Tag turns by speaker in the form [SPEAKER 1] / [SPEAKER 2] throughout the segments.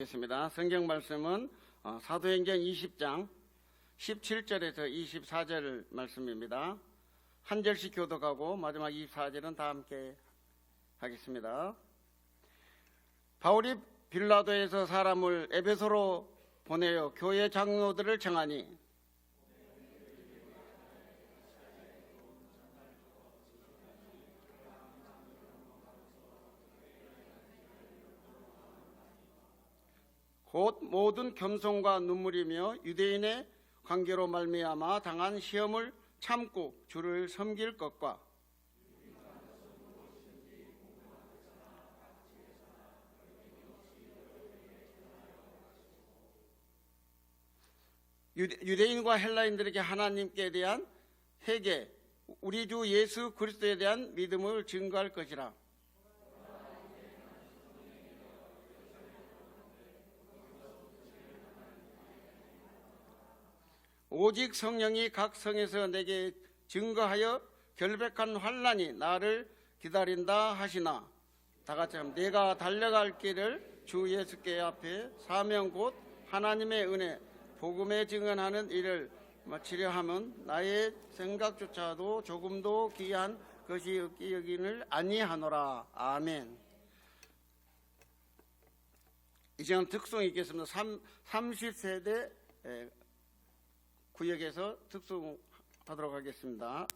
[SPEAKER 1] 겠습니다. 성경 말씀은 사도행전 20장 17절에서 24절 말씀입니다. 한 절씩 교독하고 마지막 24절은 다 함께 하겠습니다. 바울이 빌라도에서 사람을 에베소로 보내어 교회 장로들을 청하니 곧 모든 겸손과 눈물이며 유대인의 관계로 말미암아 당한 시험을 참고 주를 섬길 것과 유대인과 헬라인들에게 하나님께 대한 회개, 우리 주 예수 그리스도에 대한 믿음을 증거할 것이라. 오직 성령이 각 성에서 내게 증거하여 결백한 환난이 나를 기다린다 하시나 다같이 내가 달려갈 길을 주 예수께 앞에 사명 곧 하나님의 은혜 복음에 증언하는 일을 마치려 함은 나의 생각조차도 조금도 귀한 것이 없기 여기를 아니하노라. 아멘. 이 시간 특송이 있겠습니다. 30세대 구역에서 특송하도록 하겠습니다.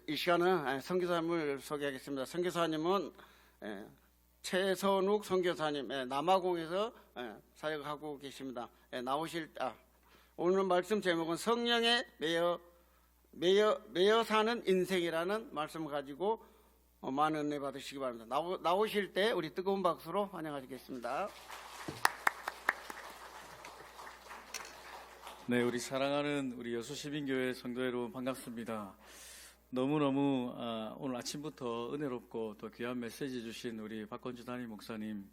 [SPEAKER 1] 이 시간은 선교사님을 소개하겠습니다. 선교사님은 최선욱 선교사님, 남아공에서 사역하고 계십니다. 나오실 오늘 말씀 제목은 성령에 매여 매여 사는 인생이라는 말씀을 가지고 많은 은혜 받으시기 바랍니다. 나오실 때 우리 뜨거운 박수로 환영하시겠습니다.
[SPEAKER 2] 네, 우리 사랑하는 우리 여수시민교회 성도 여러분 반갑습니다. 너무너무 오늘 아침부터 은혜롭고 또 귀한 메시지 주신 우리 박건주 담임 목사님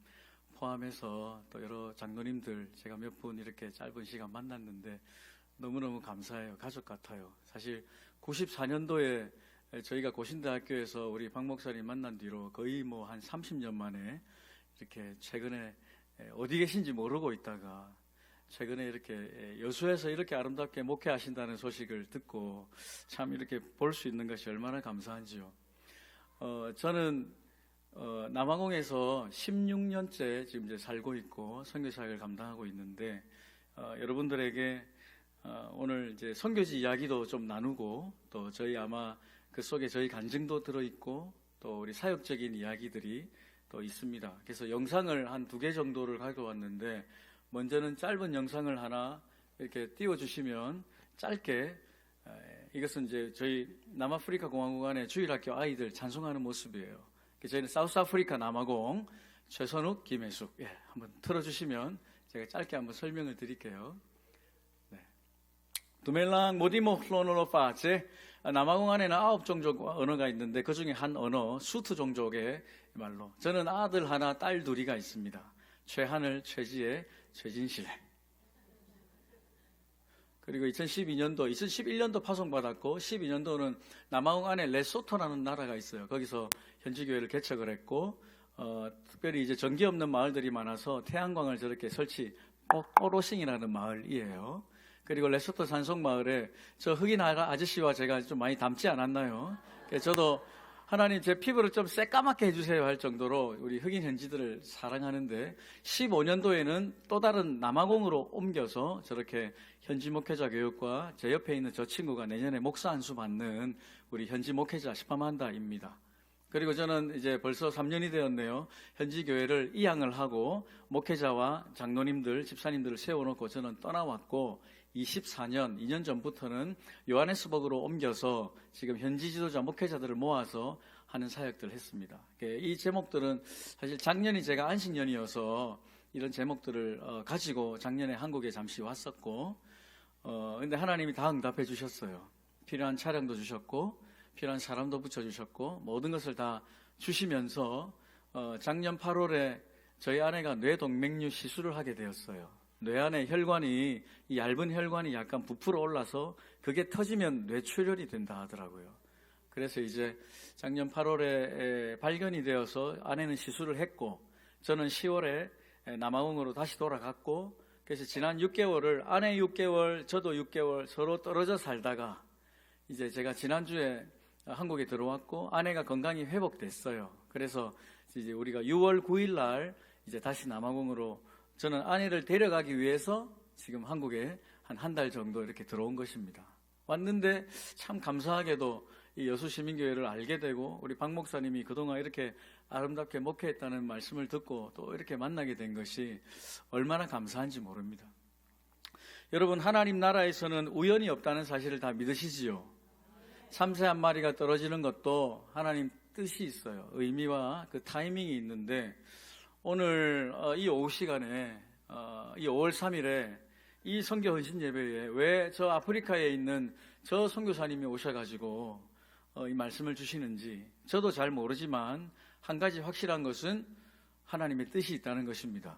[SPEAKER 2] 포함해서 또 여러 장로님들 제가 몇 분 이렇게 짧은 시간 만났는데 너무너무 감사해요. 가족 같아요. 사실 94년도에 저희가 고신대학교에서 우리 박 목사님 만난 뒤로 거의 뭐 한 30년 만에 이렇게 최근에 어디 계신지 모르고 있다가 최근에 이렇게 여수에서 이렇게 아름답게 목회하신다는 소식을 듣고 참 이렇게 볼 수 있는 것이 얼마나 감사한지요. 저는 남아공에서 16년째 지금 이제 살고 있고 선교사역을 감당하고 있는데 여러분들에게 오늘 이제 선교지 이야기도 좀 나누고 또 저희 아마 그 속에 저희 간증도 들어있고 또 우리 사역적인 이야기들이 또 있습니다. 그래서 영상을 한 2개 정도를 가져왔는데 먼저는 짧은 영상을 하나 이렇게 띄워주시면 짧게 이것은 이제 저희 남아프리카 공화국 안에 주일학교 아이들 찬송하는 모습이에요. 저희는 사우스아프리카 남아공 최선욱, 김혜숙 한번 틀어주시면 제가 짧게 한번 설명을 드릴게요. 두멜랑 모디모 플로노로 파제 남아공 안에는 9종족 언어가 있는데 그 중에 한 언어 수트 종족의 말로 저는 아들 하나 딸 둘이가 있습니다. 최하늘, 최지혜, 최진실. 그리고 2011년도 파송받았고 12년도는 남아공 안에 레소토라는 나라가 있어요. 거기서 현지교회를 개척을 했고 특별히 이제 전기 없는 마을들이 많아서 태양광을 저렇게 설치 뽀로싱이라는 마을이에요. 그리고 레소토 산속마을에 저 흑인 아저씨와 제가 좀 많이 닮지 않았나요? 저도 하나님 제 피부를 좀 새까맣게 해주세요 할 정도로 우리 흑인 현지들을 사랑하는데 15년도에는 또 다른 남아공으로 옮겨서 저렇게 현지 목회자 교육과 제 옆에 있는 저 친구가 내년에 목사 안수 받는 우리 현지 목회자 시파만다입니다. 그리고 저는 이제 벌써 3년이 되었네요. 현지 교회를 이양을 하고 목회자와 장로님들, 집사님들을 세워놓고 저는 떠나왔고 24년, 2년 전부터는 요하네스버그로 옮겨서 지금 현지 지도자 목회자들을 모아서 하는 사역들을 했습니다. 이 제목들은 사실 작년이 제가 안식년이어서 이런 제목들을 가지고 작년에 한국에 잠시 왔었고 근데 하나님이 다 응답해 주셨어요. 필요한 차량도 주셨고 필요한 사람도 붙여주셨고 모든 것을 다 주시면서 작년 8월에 저희 아내가 뇌동맥류 시술을 하게 되었어요. 뇌 안에 혈관이 이 얇은 혈관이 약간 부풀어 올라서 그게 터지면 뇌출혈이 된다 하더라고요. 그래서 이제 작년 8월에 발견이 되어서 아내는 시술을 했고 저는 10월에 남아공으로 다시 돌아갔고 그래서 지난 6개월을 아내 6개월 저도 6개월 서로 떨어져 살다가 이제 제가 지난주에 한국에 들어왔고 아내가 건강이 회복됐어요. 그래서 이제 우리가 6월 9일 날 이제 다시 남아공으로 저는 아내를 데려가기 위해서 지금 한국에 한 달 정도 이렇게 들어온 것입니다. 왔는데 참 감사하게도 이 여수시민교회를 알게 되고 우리 박 목사님이 그동안 이렇게 아름답게 목회했다는 말씀을 듣고 또 이렇게 만나게 된 것이 얼마나 감사한지 모릅니다. 여러분 하나님 나라에서는 우연이 없다는 사실을 다 믿으시지요? 참새 한 마리가 떨어지는 것도 하나님 뜻이 있어요. 의미와 그 타이밍이 있는데 오늘 이 오후 시간에 이 5월 3일에 이 선교 헌신 예배에 왜 저 아프리카에 있는 저 선교사님이 오셔가지고 이 말씀을 주시는지 저도 잘 모르지만 한 가지 확실한 것은 하나님의 뜻이 있다는 것입니다.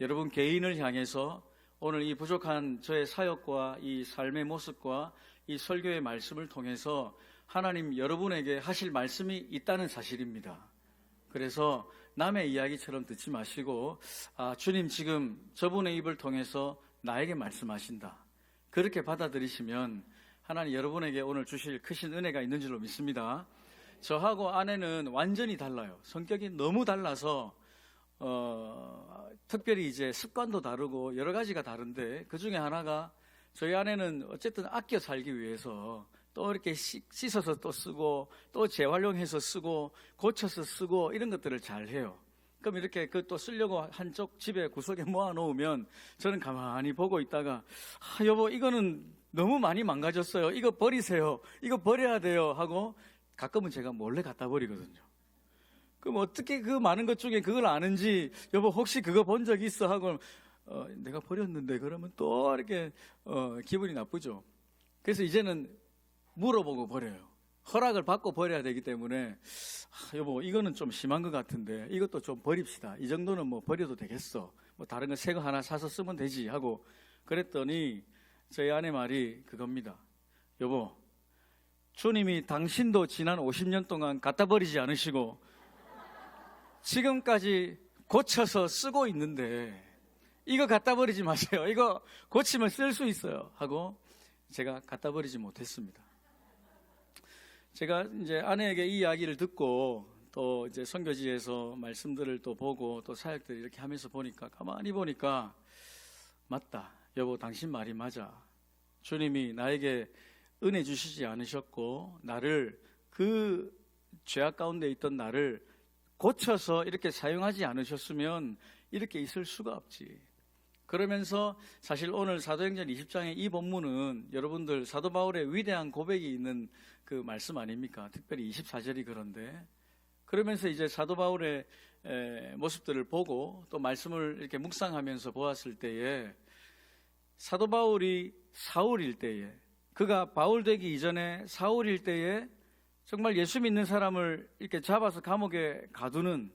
[SPEAKER 2] 여러분 개인을 향해서 오늘 이 부족한 저의 사역과 이 삶의 모습과 이 설교의 말씀을 통해서 하나님 여러분에게 하실 말씀이 있다는 사실입니다. 그래서 남의 이야기처럼 듣지 마시고 주님 지금 저분의 입을 통해서 나에게 말씀하신다. 그렇게 받아들이시면 하나님 여러분에게 오늘 주실 크신 은혜가 있는 줄로 믿습니다. 저하고 아내는 완전히 달라요. 성격이 너무 달라서 특별히 이제 습관도 다르고 여러 가지가 다른데 그 중에 하나가 저희 아내는 어쨌든 아껴 살기 위해서 또 이렇게 씻어서 또 쓰고 또 재활용해서 쓰고 고쳐서 쓰고 이런 것들을 잘 해요. 그럼 이렇게 그 또 쓰려고 한쪽 집에 구석에 모아놓으면 저는 가만히 보고 있다가 여보 이거는 너무 많이 망가졌어요. 이거 버리세요. 이거 버려야 돼요. 하고 가끔은 제가 몰래 갖다 버리거든요. 그럼 어떻게 그 많은 것 중에 그걸 아는지, 여보 혹시 그거 본 적 있어? 하고 내가 버렸는데, 그러면 또 이렇게 기분이 나쁘죠. 그래서 이제는 물어보고 버려요. 허락을 받고 버려야 되기 때문에 여보 이거는 좀 심한 것 같은데 이것도 좀 버립시다. 이 정도는 뭐 버려도 되겠어. 뭐 다른 거 새 거 하나 사서 쓰면 되지 하고 그랬더니 저희 아내 말이 그겁니다. 여보, 주님이 당신도 지난 50년 동안 갖다 버리지 않으시고 지금까지 고쳐서 쓰고 있는데 이거 갖다 버리지 마세요. 이거 고치면 쓸 수 있어요. 하고 제가 갖다 버리지 못했습니다. 제가 이제 아내에게 이 이야기를 듣고 또 이제 선교지에서 말씀들을 또 보고 또 사역들 이렇게 하면서 보니까, 가만히 보니까 맞다. 여보, 당신 말이 맞아. 주님이 나에게 은혜 주시지 않으셨고 나를, 그 죄악 가운데 있던 나를 고쳐서 이렇게 사용하지 않으셨으면 이렇게 있을 수가 없지. 그러면서 사실 오늘 사도행전 20장의 이 본문은 여러분들 사도 바울의 위대한 고백이 있는 그 말씀 아닙니까? 특별히 24절이 그런데, 그러면서 이제 사도 바울의 모습들을 보고 또 말씀을 이렇게 묵상하면서 보았을 때에, 사도 바울이 사울일 때에, 그가 바울 되기 이전에 사울일 때에 정말 예수 믿는 사람을 이렇게 잡아서 감옥에 가두는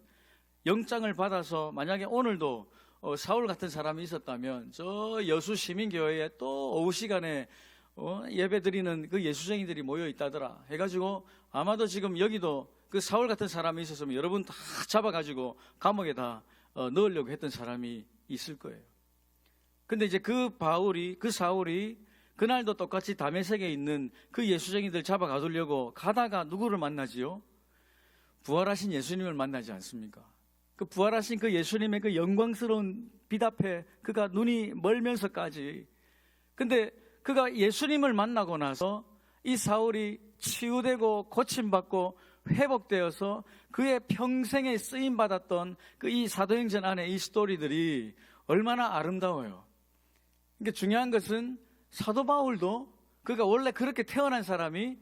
[SPEAKER 2] 영장을 받아서, 만약에 오늘도 사울 같은 사람이 있었다면 저 여수 시민교회에 또 오후 시간에 예배 드리는 그 예수쟁이들이 모여 있다더라 해가지고, 아마도 지금 여기도 그 사울 같은 사람이 있었으면 여러분 다 잡아가지고 감옥에 다 넣으려고 했던 사람이 있을 거예요. 근데 이제 그 사울이 그날도 똑같이 다메섹에 있는 그 예수쟁이들 잡아가두려고 가다가 누구를 만나지요? 부활하신 예수님을 만나지 않습니까? 그 부활하신 그 예수님의 그 영광스러운 빛 앞에 그가 눈이 멀면서까지, 근데 그가 예수님을 만나고 나서 이 사울이 치유되고 고침받고 회복되어서 그의 평생에 쓰임받았던 그 이 사도행전 안에 이 스토리들이 얼마나 아름다워요. 그러니까 중요한 것은 사도 바울도 그가 원래 그렇게 태어난 사람이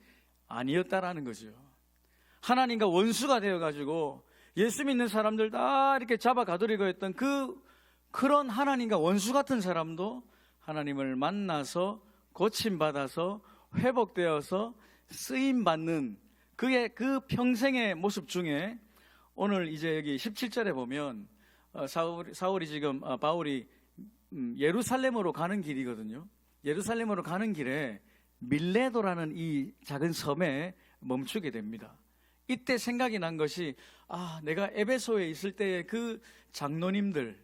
[SPEAKER 2] 아니었다라는 거죠. 하나님과 원수가 되어가지고 예수 믿는 사람들 다 이렇게 잡아 가두려고 했던 그런 하나님과 원수 같은 사람도 하나님을 만나서 고침받아서 회복되어서 쓰임받는 그의 그 평생의 모습 중에, 오늘 이제 여기 17절에 보면 사울이 지금 바울이 예루살렘으로 가는 길이거든요. 예루살렘으로 가는 길에 밀레도라는 이 작은 섬에 멈추게 됩니다. 이때 생각이 난 것이, 내가 에베소에 있을 때의 그 장로님들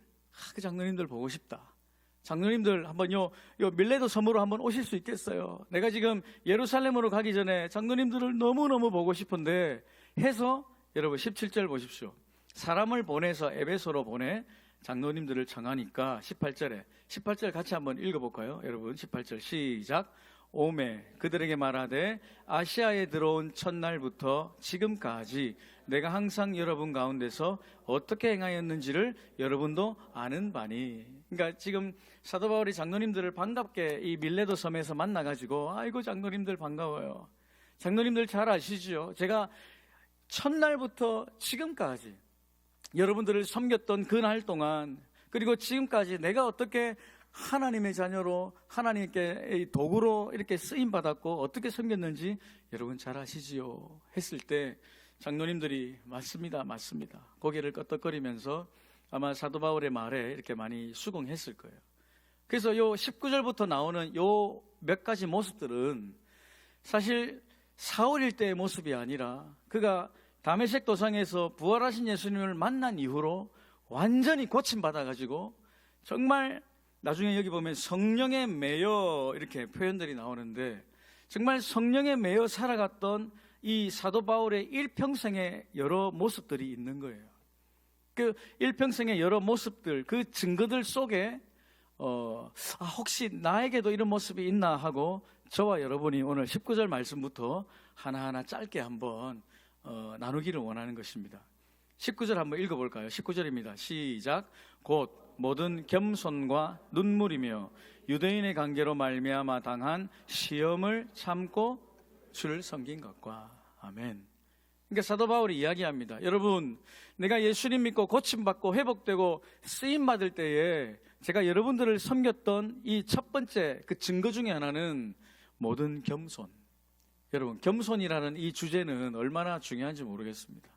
[SPEAKER 2] 보고 싶다. 장로님들 한번 요 밀레도 섬으로 한번 오실 수 있겠어요? 내가 지금 예루살렘으로 가기 전에 장로님들을 너무너무 보고 싶은데 해서, 여러분 17절 보십시오. 사람을 보내서 에베소로 보내 장로님들을 청하니까 18절 같이 한번 읽어볼까요? 여러분 18절 시작. 오매 그들에게 말하되 아시아에 들어온 첫날부터 지금까지 내가 항상 여러분 가운데서 어떻게 행하였는지를 여러분도 아는 바니. 그러니까 지금 사도 바울이 장로님들을 반갑게 이 밀레도 섬에서 만나가지고, 아이고 장로님들 반가워요. 장로님들 잘 아시죠? 제가 첫날부터 지금까지 여러분들을 섬겼던 그 날 동안, 그리고 지금까지 내가 어떻게 하나님의 자녀로 하나님께 도구로 이렇게 쓰임받았고 어떻게 섬겼는지 여러분 잘 아시지요? 했을 때 장로님들이 맞습니다 고개를 끄덕거리면서 아마 사도 바울의 말에 이렇게 많이 수긍했을 거예요. 그래서 요 19절부터 나오는 요 몇 가지 모습들은 사실 사울일 때의 모습이 아니라 그가 다메섹 도상에서 부활하신 예수님을 만난 이후로 완전히 고침받아가지고, 정말 나중에 여기 보면 성령에 매여 이렇게 표현들이 나오는데, 정말 성령에 매여 살아갔던 이 사도 바울의 일평생의 여러 모습들이 있는 거예요. 그 일평생의 여러 모습들, 그 증거들 속에 혹시 나에게도 이런 모습이 있나 하고 저와 여러분이 오늘 19절 말씀부터 하나하나 짧게 한번 나누기를 원하는 것입니다. 19절 한번 읽어볼까요? 19절입니다. 시작. 곧 모든 겸손과 눈물이며 유대인의 관계로 말미암아 당한 시험을 참고 주를 섬긴 것과. 아멘. 그러니까 사도 바울이 이야기합니다. 여러분, 내가 예수님 믿고 고침받고 회복되고 쓰임받을 때에 제가 여러분들을 섬겼던 이 첫 번째 그 증거 중에 하나는 모든 겸손. 여러분, 겸손이라는 이 주제는 얼마나 중요한지 모르겠습니다.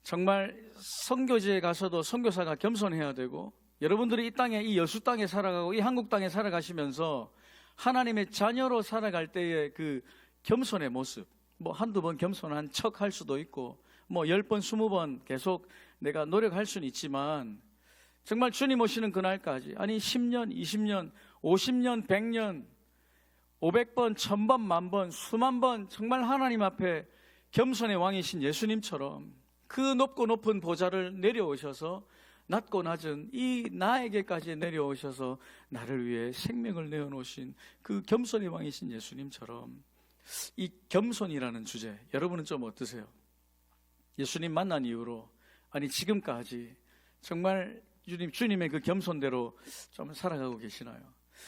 [SPEAKER 2] 정말 선교지에 가서도 선교사가 겸손해야 되고, 여러분들이 이 땅에, 이 여수 땅에 살아가고 이 한국 땅에 살아가시면서 하나님의 자녀로 살아갈 때의 그 겸손의 모습, 뭐 한두 번 겸손한 척 할 수도 있고, 뭐 10번, 20번 계속 내가 노력할 수는 있지만, 정말 주님 오시는 그날까지, 아니 10년, 20년, 50년, 100년, 500번, 1000번, 만번, 수만 번 정말 하나님 앞에 겸손의 왕이신 예수님처럼 그 높고 높은 보좌를 내려오셔서 낮고 낮은 이 나에게까지 내려오셔서 나를 위해 생명을 내어놓으신 그 겸손의 왕이신 예수님처럼 이 겸손이라는 주제, 여러분은 좀 어떠세요? 예수님 만난 이후로, 아니 지금까지 정말 주님의 그 겸손대로 좀 살아가고 계시나요?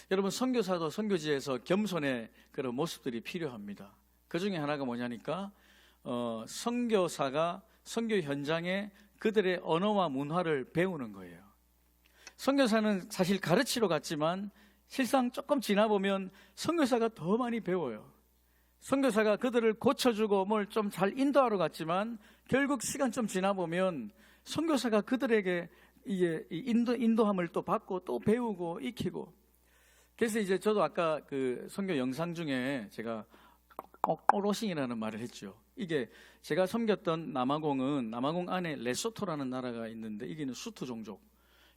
[SPEAKER 2] 여러분, 선교사도 선교지에서 겸손의 그런 모습들이 필요합니다. 그 중에 하나가 뭐냐니까 선교사가 선교 현장에 그들의 언어와 문화를 배우는 거예요. 선교사는 사실 가르치러 갔지만 실상 조금 지나보면 선교사가 더 많이 배워요. 선교사가 그들을 고쳐주고 뭘 좀 잘 인도하러 갔지만 결국 시간 좀 지나보면 선교사가 그들에게 이게 인도함을 또 받고 또 배우고 익히고. 그래서 이제 저도 아까 그 선교 영상 중에 제가 오로싱이라는 말을 했죠. 이게 제가 섬겼던 남아공 안에 레소토라는 나라가 있는데 이게는 수투 종족.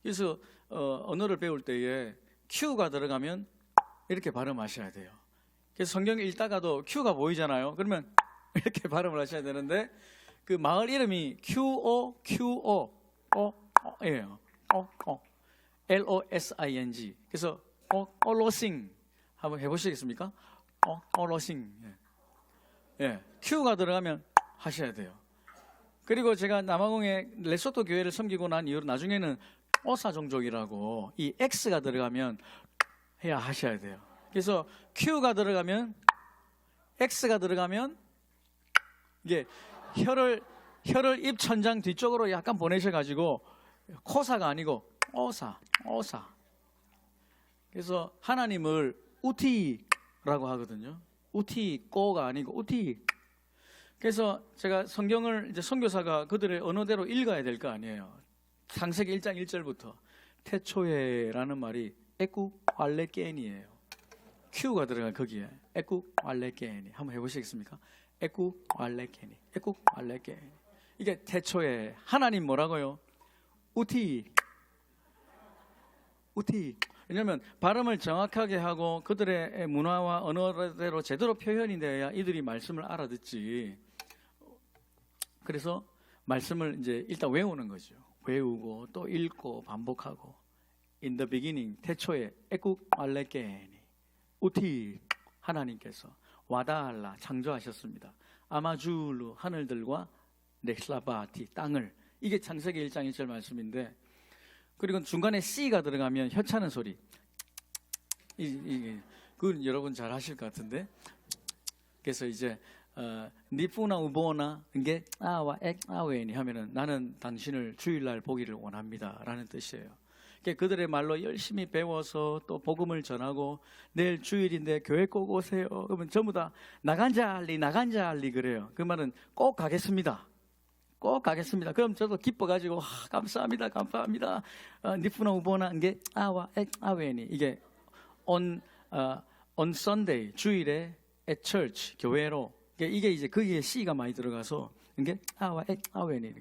[SPEAKER 2] 그래서 언어를 배울 때에 Q가 들어가면 이렇게 발음하셔야 돼요. 그래서 성경 읽다가도 Q가 보이잖아요. 그러면 이렇게 발음을 하셔야 되는데 그 마을 이름이 QO예요. LOSING. 그래서 오로싱 한번 해보시겠습니까? 오로싱. 예, Q가 들어가면 하셔야 돼요. 그리고 제가 남아공의 레소토 교회를 섬기고 난 이후로 나중에는 오사 종족이라고 이 X가 들어가면 해야 하셔야 돼요. 그래서 Q가 들어가면, X가 들어가면 이게 혀를 입 천장 뒤쪽으로 약간 보내셔가지고 코사가 아니고 오사. 그래서 하나님을 우티라고 하거든요. 우티 꼬가 아니고 우티. 그래서 제가 성경을 이제 선교사가 그들의 언어대로 읽어야 될 거 아니에요. 창세기 1장 1절부터 태초에라는 말이 에쿠 알레겐이에요. Q가 들어간 거기에 에쿠 알레겐이. 한번 해보시겠습니까? 에쿠 알레겐이. 이게 태초에. 하나님 뭐라고요? 우티. 왜냐하면 발음을 정확하게 하고 그들의 문화와 언어대로 제대로 표현이 돼야 이들이 말씀을 알아듣지. 그래서 말씀을 이제 일단 외우는 거죠. 외우고 또 읽고 반복하고. In the beginning, 태초에 에쿠 알레겐이. 우티, 하나님께서 와다알라 창조하셨습니다. 아마줄루 하늘들과 넥슬라바티 땅을. 이게 창세기 1장 1절 말씀인데, 그리고 중간에 C가 들어가면 혀차는 소리. 그건 여러분 잘 하실 것 같은데. 그래서 이제 니푸나 우보나 이게 아와 액아웨니 하면은 나는 당신을 주일날 보기를 원합니다라는 뜻이에요. 그들의 말로 열심히 배워서 또 복음을 전하고 내일 주일인데 교회 꼭 오세요. 그러면 전부 다 나간자 할리 그래요. 그 말은 꼭 가겠습니다. 그럼 저도 기뻐가지고 감사합니다. 니푸나 우보나 이게 아와 액아웨니 이게 on Sunday 주일에 at church 교회로 이게 이제 거기에 C가 많이 들어가서 이게 아와 액아웨니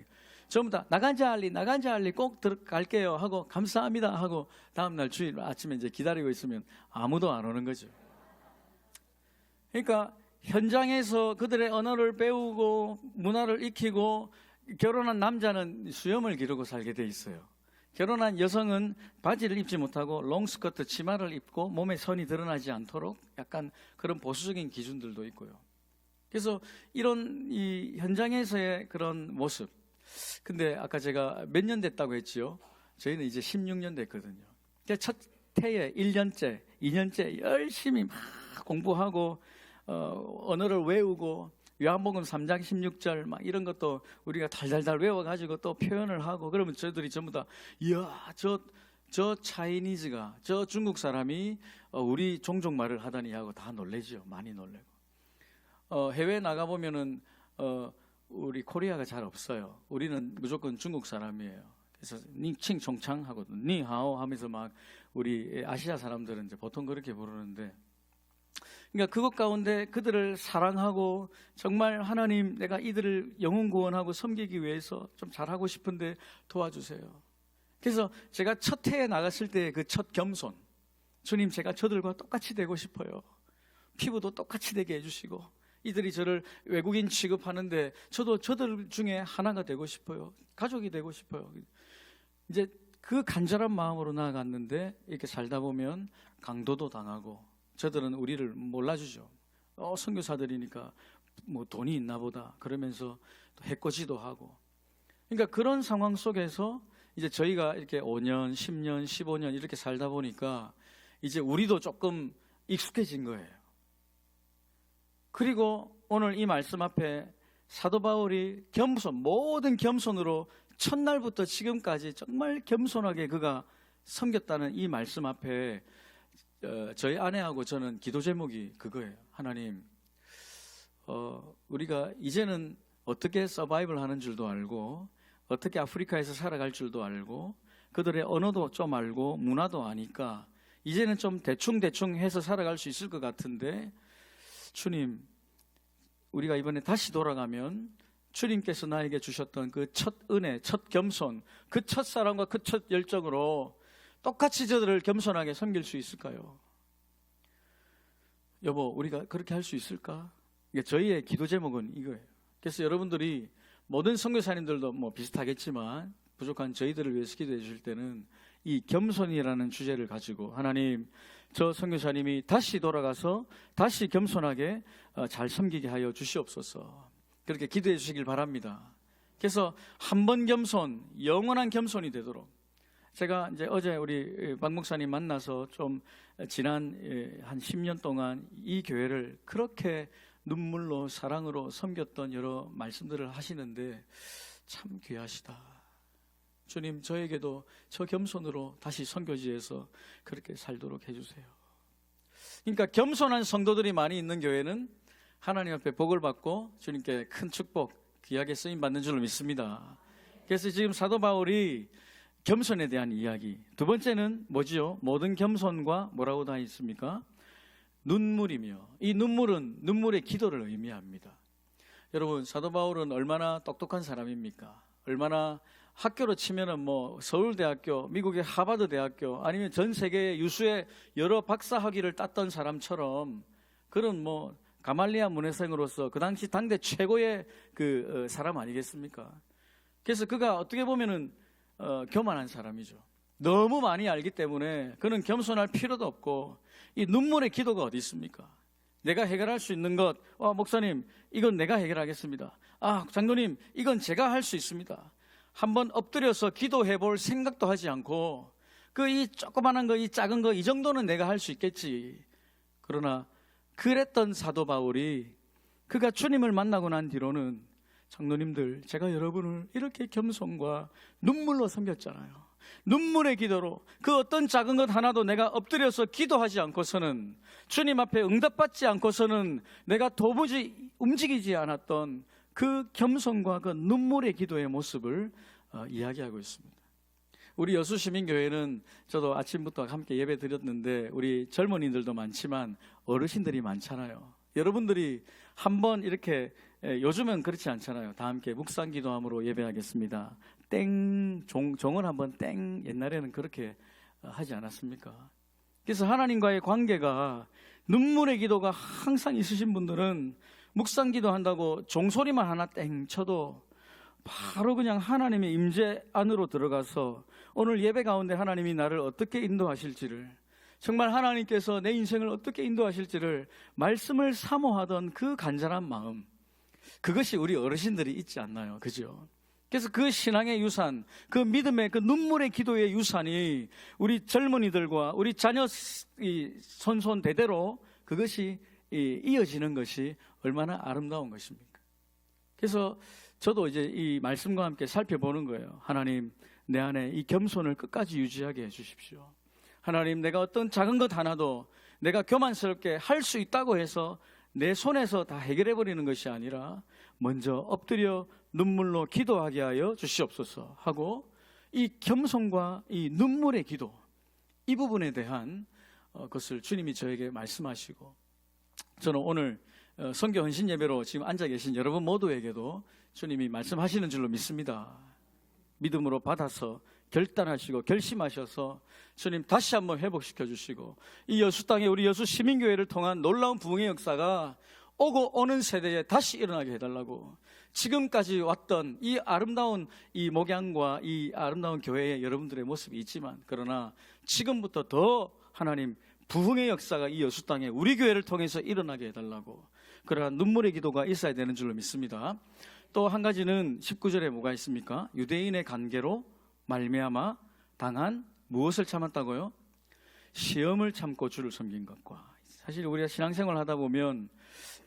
[SPEAKER 2] 전부 다 나간자 할리 꼭 들어갈게요 하고 감사합니다 하고 다음날 주일 아침에 이제 기다리고 있으면 아무도 안 오는 거죠. 그러니까 현장에서 그들의 언어를 배우고 문화를 익히고 결혼한 남자는 수염을 기르고 살게 돼 있어요. 결혼한 여성은 바지를 입지 못하고 롱스커트 치마를 입고 몸에 선이 드러나지 않도록 약간 그런 보수적인 기준들도 있고요. 그래서 이런 이 현장에서의 그런 모습. 근데 아까 제가 몇 년 됐다고 했지요? 저희는 이제 16년 됐거든요. 해에 1년째, 2년째 열심히 막 공부하고 언어를 외우고 요한복음 3장 16절 막 이런 것도 우리가 달달달 외워가지고 또 표현을 하고 그러면 저희들이 전부 다 이야 저 차이니즈가 저 중국 사람이 우리 종족말을 하다니 하고 다 놀래죠. 많이 놀래고 해외 나가보면은 우리 코리아가 잘 없어요. 우리는 무조건 중국 사람이에요. 그래서 닝칭 총창 하거든. 니하오 하면서 막 우리 아시아 사람들은 이제 보통 그렇게 부르는데, 그러니까 그것 가운데 그들을 사랑하고 정말 하나님 내가 이들을 영혼 구원하고 섬기기 위해서 좀 잘하고 싶은데 도와주세요. 그래서 제가 첫 해에 나갔을 때 그 첫 겸손, 주님 제가 저들과 똑같이 되고 싶어요. 피부도 똑같이 되게 해주시고 이들이 저를 외국인 취급하는데 저도 저들 중에 하나가 되고 싶어요. 가족이 되고 싶어요. 이제 그 간절한 마음으로 나아갔는데 이렇게 살다 보면 강도도 당하고 저들은 우리를 몰라주죠. 선교사들이니까 뭐 돈이 있나 보다 그러면서 또 해코지도 하고. 그러니까 그런 상황 속에서 이제 저희가 이렇게 5년, 10년, 15년 이렇게 살다 보니까 이제 우리도 조금 익숙해진 거예요. 그리고 오늘 이 말씀 앞에 사도 바울이 모든 겸손으로 첫날부터 지금까지 정말 겸손하게 그가 섬겼다는 이 말씀 앞에 저희 아내하고 저는 기도 제목이 그거예요. 하나님, 우리가 이제는 어떻게 서바이벌 하는 줄도 알고 어떻게 아프리카에서 살아갈 줄도 알고 그들의 언어도 좀 알고 문화도 아니까 이제는 좀 대충 해서 살아갈 수 있을 것 같은데, 주님, 우리가 이번에 다시 돌아가면 주님께서 나에게 주셨던 그 첫 은혜, 첫 겸손, 그 첫 사랑과 그 첫 열정으로 똑같이 저들을 겸손하게 섬길 수 있을까요? 여보, 우리가 그렇게 할 수 있을까? 저희의 기도 제목은 이거예요. 그래서 여러분들이 모든 선교사님들도 뭐 비슷하겠지만 부족한 저희들을 위해서 기도해 주실 때는 이 겸손이라는 주제를 가지고 하나님, 저 선교사님이 다시 돌아가서 다시 겸손하게 잘 섬기게 하여 주시옵소서. 그렇게 기도해 주시길 바랍니다. 그래서 한 번 겸손, 영원한 겸손이 되도록. 제가 이제 어제 우리 박 목사님 만나서 좀 지난 한 10년 동안 이 교회를 그렇게 눈물로 사랑으로 섬겼던 여러 말씀들을 하시는데 참 귀하시다. 주님, 저에게도 저 겸손으로 다시 선교지에서 그렇게 살도록 해주세요. 그러니까 겸손한 성도들이 많이 있는 교회는 하나님 앞에 복을 받고 주님께 큰 축복, 귀하게 쓰임 받는 줄로 믿습니다. 그래서 지금 사도 바울이 겸손에 대한 이야기, 두 번째는 뭐지요? 모든 겸손과 뭐라고 다 있습니까? 눈물이며, 이 눈물은 눈물의 기도를 의미합니다. 여러분, 사도 바울은 얼마나 똑똑한 사람입니까? 얼마나 학교로 치면은 뭐 서울대학교, 미국의 하버드 대학교, 아니면 전 세계의 유수의 여러 박사 학위를 땄던 사람처럼 그런 뭐 가말리아 문해생으로서 그 당시 당대 최고의 그 사람 아니겠습니까? 그래서 그가 어떻게 보면은 교만한 사람이죠. 너무 많이 알기 때문에 그는 겸손할 필요도 없고, 이 눈물의 기도가 어디 있습니까? 내가 해결할 수 있는 것, 목사님 이건 내가 해결하겠습니다. 장로님 이건 제가 할 수 있습니다. 한번 엎드려서 기도해 볼 생각도 하지 않고 이 조그만한 거, 이 작은 거, 이 정도는 내가 할 수 있겠지. 그러나 그랬던 사도 바울이 그가 주님을 만나고 난 뒤로는, 장로님들, 제가 여러분을 이렇게 겸손과 눈물로 섬겼잖아요. 눈물의 기도로 그 어떤 작은 것 하나도 내가 엎드려서 기도하지 않고서는, 주님 앞에 응답받지 않고서는 내가 도무지 움직이지 않았던 그 겸손과 그 눈물의 기도의 모습을 이야기하고 있습니다. 우리 여수시민교회는 저도 아침부터 함께 예배 드렸는데 우리 젊은이들도 많지만 어르신들이 많잖아요. 여러분들이 한번 이렇게, 요즘은 그렇지 않잖아요. 다 함께 묵상 기도함으로 예배하겠습니다. 땡, 종을 한번 땡, 옛날에는 그렇게 하지 않았습니까? 그래서 하나님과의 관계가, 눈물의 기도가 항상 있으신 분들은 묵상 기도한다고 종소리만 하나 땡 쳐도 바로 그냥 하나님의 임재 안으로 들어가서 오늘 예배 가운데 하나님이 나를 어떻게 인도하실지를, 정말 하나님께서 내 인생을 어떻게 인도하실지를 말씀을 사모하던 그 간절한 마음, 그것이 우리 어르신들이 있지 않나요? 그죠? 그래서 그 신앙의 유산, 그 믿음의 그 눈물의 기도의 유산이 우리 젊은이들과 우리 자녀 손손 대대로 그것이 이어지는 것이 얼마나 아름다운 것입니까? 그래서 저도 이제 이 말씀과 함께 살펴보는 거예요. 하나님, 내 안에 이 겸손을 끝까지 유지하게 해주십시오. 하나님, 내가 어떤 작은 것 하나도 내가 교만스럽게 할 수 있다고 해서 내 손에서 다 해결해버리는 것이 아니라 먼저 엎드려 눈물로 기도하게 하여 주시옵소서 하고, 이 겸손과 이 눈물의 기도, 이 부분에 대한 것을 주님이 저에게 말씀하시고, 저는 오늘 선교 헌신 예배로 지금 앉아 계신 여러분 모두에게도 주님이 말씀하시는 줄로 믿습니다. 믿음으로 받아서 결단하시고 결심하셔서 주님 다시 한번 회복시켜 주시고, 이 여수 땅에 우리 여수 시민교회를 통한 놀라운 부흥의 역사가 오고 오는 세대에 다시 일어나게 해달라고, 지금까지 왔던 이 아름다운 이 목양과 이 아름다운 교회의 여러분들의 모습이 있지만, 그러나 지금부터 더 하나님 부흥의 역사가 이 여수 땅에 우리 교회를 통해서 일어나게 해달라고, 그러한 눈물의 기도가 있어야 되는 줄로 믿습니다. 또 한 가지는 19절에 뭐가 있습니까? 유대인의 관계로 말미암아 당한 무엇을 참았다고요? 시험을 참고 주를 섬긴 것과. 사실 우리가 신앙생활 하다 보면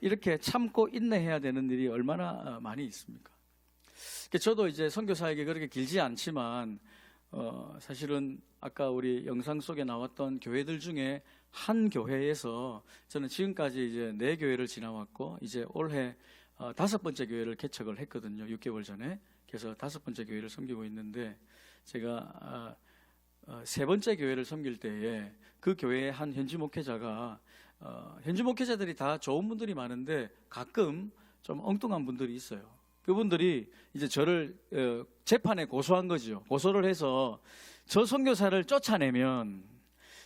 [SPEAKER 2] 이렇게 참고 인내해야 되는 일이 얼마나 많이 있습니까? 저도 이제 선교사에게 그렇게 길지 않지만 사실은 아까 우리 영상 속에 나왔던 교회들 중에 한 교회에서 저는 지금까지 이제 4교회를 지나왔고, 이제 올해 5번째 교회를 개척을 했거든요. 6개월 전에. 그래서 5번째 교회를 섬기고 있는데, 제가 3번째 교회를 섬길 때에 그 교회의 한 현지 목회자가, 현지 목회자들이 다 좋은 분들이 많은데 가끔 좀 엉뚱한 분들이 있어요. 그분들이 이제 저를 재판에 고소한 거죠. 고소를 해서 저 선교사를 쫓아내면,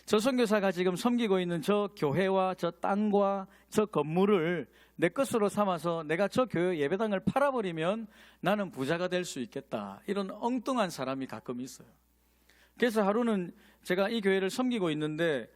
[SPEAKER 2] 저 선교사가 지금 섬기고 있는 저 교회와 저 땅과 저 건물을 내 것으로 삼아서 내가 저 교회 예배당을 팔아버리면 나는 부자가 될 수 있겠다, 이런 엉뚱한 사람이 가끔 있어요. 그래서 하루는 제가 이 교회를 섬기고 있는데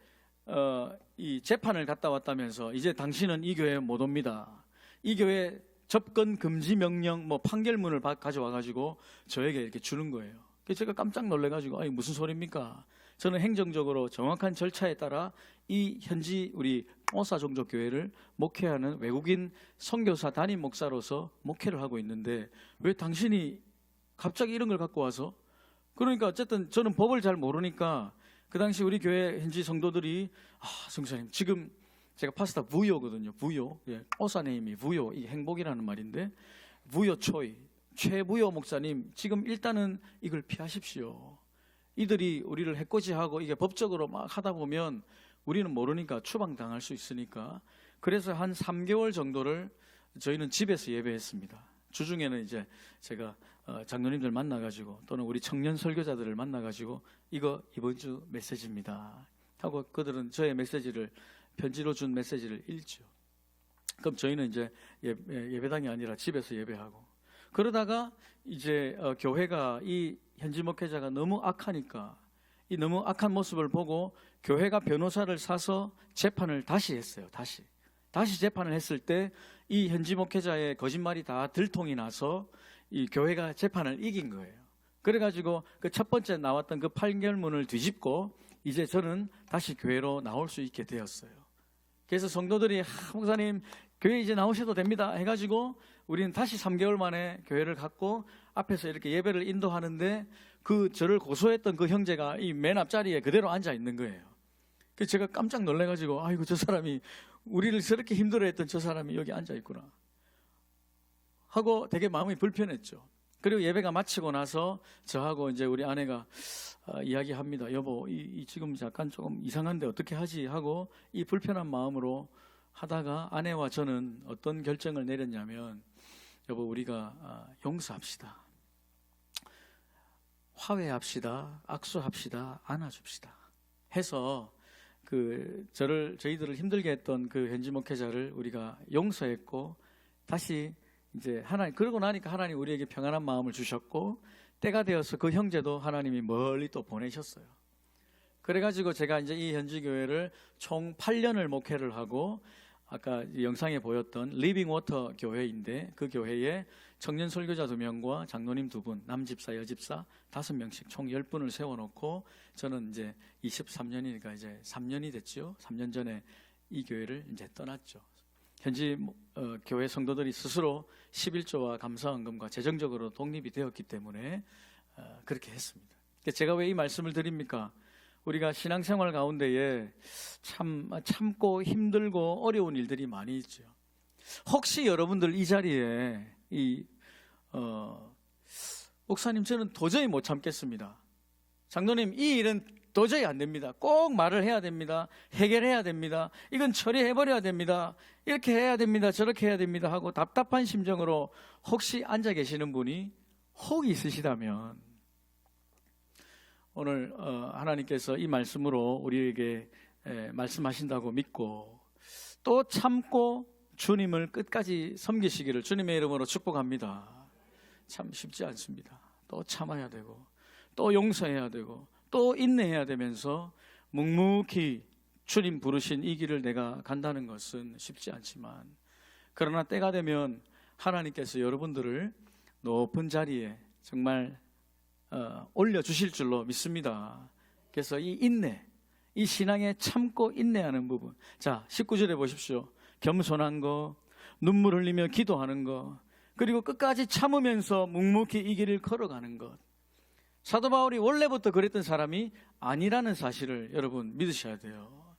[SPEAKER 2] 이 재판을 갔다 왔다면서, 이제 당신은 이 교회에 못 옵니다, 이 교회 접근 금지 명령 판결문을 가져와가지고 저에게 이렇게 주는 거예요. 그래서 제가 깜짝 놀래가지고, 아니 무슨 소리입니까? 저는 행정적으로 정확한 절차에 따라 이 현지 우리 오사 종족 교회를 목회하는 외국인 선교사 담임 목사로서 목회를 하고 있는데, 왜 당신이 갑자기 이런 걸 갖고 와서? 그러니까 어쨌든 저는 법을 잘 모르니까 그 당시 우리 교회 현지 성도들이, 성사님, 지금 제가 파스타 부요거든요. 부요. 예, 오사네임이 부요. 이 행복이라는 말인데, 부요 초이. 최부요 목사님, 지금 일단은 이걸 피하십시오. 이들이 우리를 해코지하고 이게 법적으로 막 하다 보면 우리는 모르니까 추방당할 수 있으니까. 그래서 한 3개월 정도를 저희는 집에서 예배했습니다. 주중에는 이제 제가 장로님들 만나가지고, 또는 우리 청년 설교자들을 만나가지고, 이거 이번 주 메시지입니다 하고, 그들은 저의 메시지를, 편지로 준 메시지를 읽죠. 그럼 저희는 이제 예배당이 아니라 집에서 예배하고, 그러다가 이제 교회가, 이 현지 목회자가 너무 악하니까, 이 너무 악한 모습을 보고 교회가 변호사를 사서 재판을 다시 했어요. 다시 재판을 했을 때 이 현지 목회자의 거짓말이 다 들통이 나서 이 교회가 재판을 이긴 거예요. 그래가지고 그 첫 번째 나왔던 그 판결문을 뒤집고 이제 저는 다시 교회로 나올 수 있게 되었어요. 그래서 성도들이, 목사님 교회 이제 나오셔도 됩니다 해가지고 우리는 다시 3개월 만에 교회를 갔고, 앞에서 이렇게 예배를 인도하는데 그 저를 고소했던 그 형제가 이 맨 앞자리에 그대로 앉아 있는 거예요. 그래서 제가 깜짝 놀래가지고, 아이고, 저 사람이, 우리를 저렇게 힘들어했던 저 사람이 여기 앉아 있구나 하고 되게 마음이 불편했죠. 그리고 예배가 마치고 나서 저하고 이제 우리 아내가 이야기합니다. 여보, 이 지금 약간 조금 이상한데 어떻게 하지 하고, 이 불편한 마음으로 하다가 아내와 저는 어떤 결정을 내렸냐면, 여보, 우리가 용서합시다, 화해합시다, 악수합시다, 안아줍시다 해서 저희들을 힘들게 했던 그 현지 목회자를 우리가 용서했고, 다시 이제 그러고 나니까 하나님 우리에게 평안한 마음을 주셨고, 때가 되어서 그 형제도 하나님이 멀리 또 보내셨어요. 그래가지고 제가 이제 이 현지 교회를 총 8년을 목회를 하고, 아까 영상에 보였던 리빙워터 교회인데 그 교회에 청년 설교자 2명과 장로님 2분, 남집사, 여집사 5명씩 총 10분을 세워놓고 저는 이제 23년이니까 이제 3년이 됐죠. 3년 전에 이 교회를 이제 떠났죠. 현지 교회 성도들이 스스로 11조와 감사헌금과 재정적으로 독립이 되었기 때문에 그렇게 했습니다. 제가 왜 이 말씀을 드립니까? 우리가 신앙생활 가운데에 참고 힘들고 어려운 일들이 많이 있죠. 혹시 여러분들 이 자리에 목사님 저는 도저히 못 참겠습니다. 장로님 이 일은 도저히 안 됩니다. 꼭 말을 해야 됩니다. 해결해야 됩니다. 이건 처리해버려야 됩니다. 이렇게 해야 됩니다. 저렇게 해야 됩니다 하고 답답한 심정으로 혹시 앉아 계시는 분이 혹 있으시다면 오늘 하나님께서 이 말씀으로 우리에게 말씀하신다고 믿고 또 참고 주님을 끝까지 섬기시기를 주님의 이름으로 축복합니다. 참 쉽지 않습니다. 또 참아야 되고 또 용서해야 되고 또 인내해야 되면서 묵묵히 주님 부르신 이 길을 내가 간다는 것은 쉽지 않지만 그러나 때가 되면 하나님께서 여러분들을 높은 자리에 정말 올려주실 줄로 믿습니다. 그래서 이 인내, 이 신앙에 참고 인내하는 부분. 자, 19절에 보십시오. 겸손한 거, 눈물 흘리며 기도하는 거, 그리고 끝까지 참으면서 묵묵히 이 길을 걸어가는 것. 사도 바울이 원래부터 그랬던 사람이 아니라는 사실을 여러분 믿으셔야 돼요.